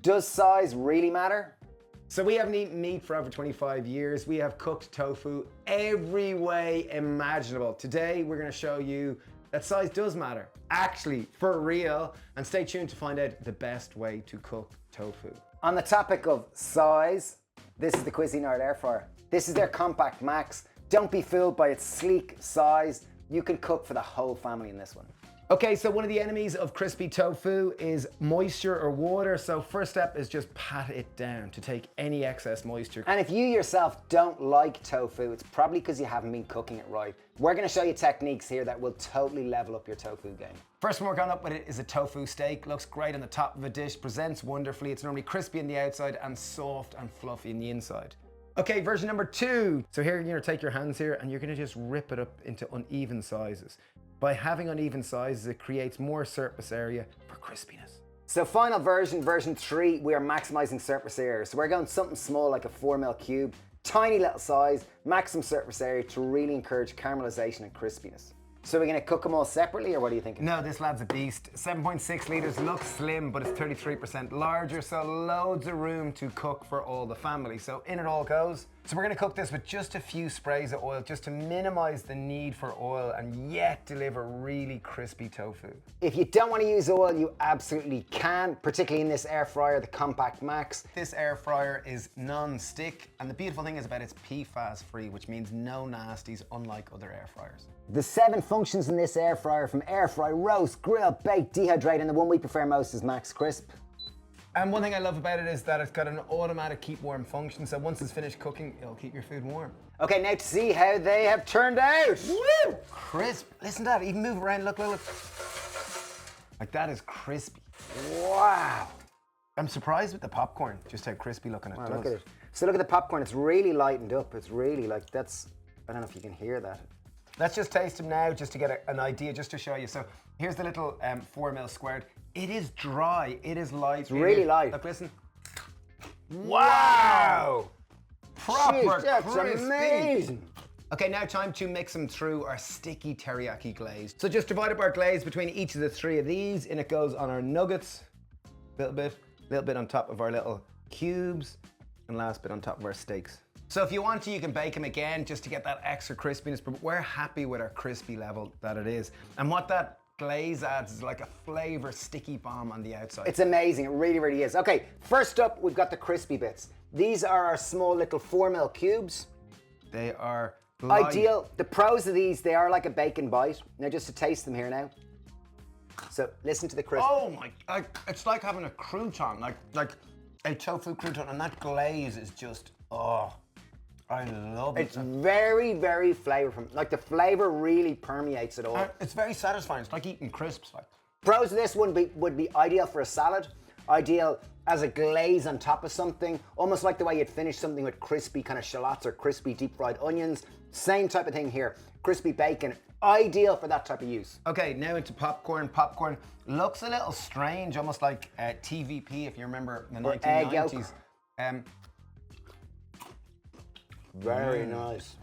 Does size really matter? So we haven't eaten meat for over 25 years. We have cooked tofu every way imaginable. Today, we're gonna show you that size does matter, actually, for real. And stay tuned to find out the best way to cook tofu. On the topic of size, this is the Cuisinart air fryer. This is their CompactMax. Don't be fooled by its sleek size. You can cook for the whole family in this one. Okay, so one of the enemies of crispy tofu is moisture or water. So first step is just pat it down to take any excess moisture. And if you yourself don't like tofu, it's probably because you haven't been cooking it right. We're gonna show you techniques here that will totally level up your tofu game. First one we're going up with it is a tofu steak. Looks great on the top of a dish, presents wonderfully. It's normally crispy on the outside and soft and fluffy on the inside. Okay, version number 2. So here you're gonna take your hands here and you're gonna just rip it up into uneven sizes. By having uneven sizes, it creates more surface area for crispiness. So final version, version 3, we are maximizing surface area. So we're going something small like a 4mm cube, tiny little size, maximum surface area to really encourage caramelization and crispiness. So we're gonna cook them all separately, or what are you thinking? No, this lad's a beast. 7.6 litres, looks slim, but it's 33% larger, so loads of room to cook for all the family. So in it all goes. So we're gonna cook this with just a few sprays of oil, just to minimize the need for oil and yet deliver really crispy tofu. If you don't want to use oil, you absolutely can, particularly in this air fryer, the CompactMax. This air fryer is non-stick, and the beautiful thing is about it's PFAS free, which means no nasties, unlike other air fryers. The 7 functions in this air fryer, from air fry, roast, grill, bake, dehydrate, and the one we prefer most is max crisp. And one thing I love about it is that it's got an automatic keep warm function, so once it's finished cooking, it'll keep your food warm. Okay, now to see how they have turned out. Woo! Crisp. Listen to that, even move around, look. Like that is crispy. Wow. I'm surprised with the popcorn, just how crispy looking it does. Look at it. So look at the popcorn, it's really lightened up. It's really like, that's, I don't know if you can hear that. Let's just taste them now, just to get an idea, just to show you. So here's the little 4mm squared. It is dry, it is light. It's really light. Look, listen. Wow! Proper Jeez, that's crispy. amazing. Okay, now time to mix them through our sticky teriyaki glaze. So just divide up our glaze between each of the 3 of these, and it goes on our nuggets, a little bit on top of our little cubes, and last bit on top of our steaks. So if you want to, you can bake them again just to get that extra crispiness, but we're happy with our crispy level that it is. And what that glaze adds is like a flavor sticky bomb on the outside. It's amazing, it really, really is. Okay, first up, we've got the crispy bits. These are our small little 4mm cubes. They are light. Ideal. The pros of these, they are like a bacon bite. Now just to taste them here now. So listen to the crisp. Oh my, it's like having a crouton, like a tofu crouton, and that glaze is just, oh. I love it. It's very, very flavorful. Like the flavor really permeates it all. It's very satisfying. It's like eating crisps. Like. Pros of this one would be ideal for a salad, ideal as a glaze on top of something, almost like the way you'd finish something with crispy kind of shallots or crispy deep fried onions. Same type of thing here. Crispy bacon, ideal for that type of use. Okay, now into popcorn. Popcorn looks a little strange, almost like TVP, if you remember the 1990s. Egg yolk. Very nice.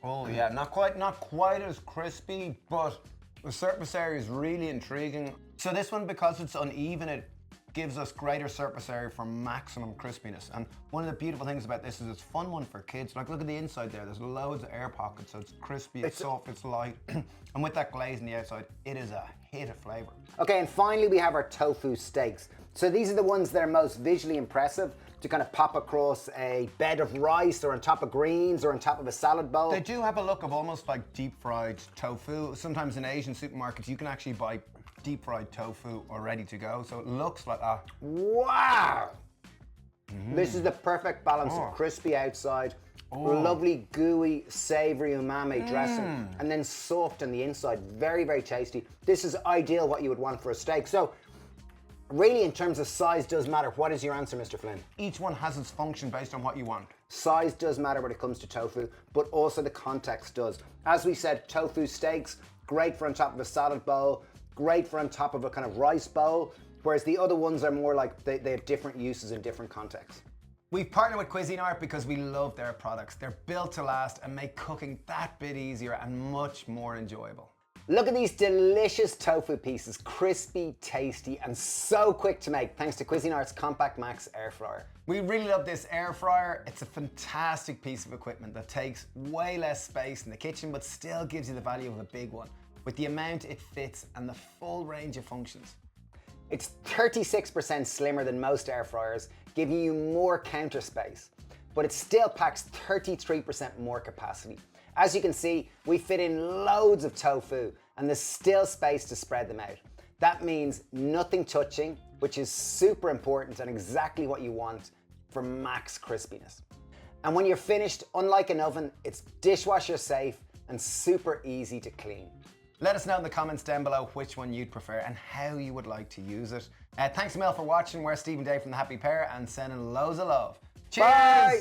Oh yeah, not quite as crispy, but the surface area is really intriguing. So this one, because it's uneven, it gives us greater surface area for maximum crispiness. And one of the beautiful things about this is it's a fun one for kids. Like look at the inside there, there's loads of air pockets, so it's crispy, it's soft, it's light. And with that glaze on the outside, it is a hit of flavor. Okay, and finally we have our tofu steaks. So these are the ones that are most visually impressive, to kind of pop across a bed of rice or on top of greens or on top of a salad bowl. They do have a look of almost like deep fried tofu. Sometimes in Asian supermarkets you can actually buy deep fried tofu or ready to go, so it looks like that. Wow! This is the perfect balance of crispy outside, lovely gooey savory umami dressing, and then soft on the inside. Very, very tasty. This is ideal what you would want for a steak. So really, in terms of size does matter. What is your answer, Mr. Flynn? Each one has its function based on what you want. Size does matter when it comes to tofu, but also the context does. As we said, tofu steaks, great for on top of a salad bowl, great for on top of a kind of rice bowl, whereas the other ones are more like they have different uses in different contexts. We've partnered with Cuisinart because we love their products. They're built to last and make cooking that bit easier and much more enjoyable. Look at these delicious tofu pieces, crispy, tasty, and so quick to make thanks to Cuisinart's CompactMax Airfryer. We really love this air fryer. It's a fantastic piece of equipment that takes way less space in the kitchen, but still gives you the value of a big one, with the amount it fits and the full range of functions. It's 36% slimmer than most air fryers, giving you more counter space, but it still packs 33% more capacity. As you can see, we fit in loads of tofu and there's still space to spread them out. That means nothing touching, which is super important and exactly what you want for max crispiness. And when you're finished, unlike an oven, it's dishwasher safe and super easy to clean. Let us know in the comments down below which one you'd prefer and how you would like to use it. Thanks a mil for watching. We're Steve and Dave from the Happy Pear and sending loads of love. Cheers! Bye!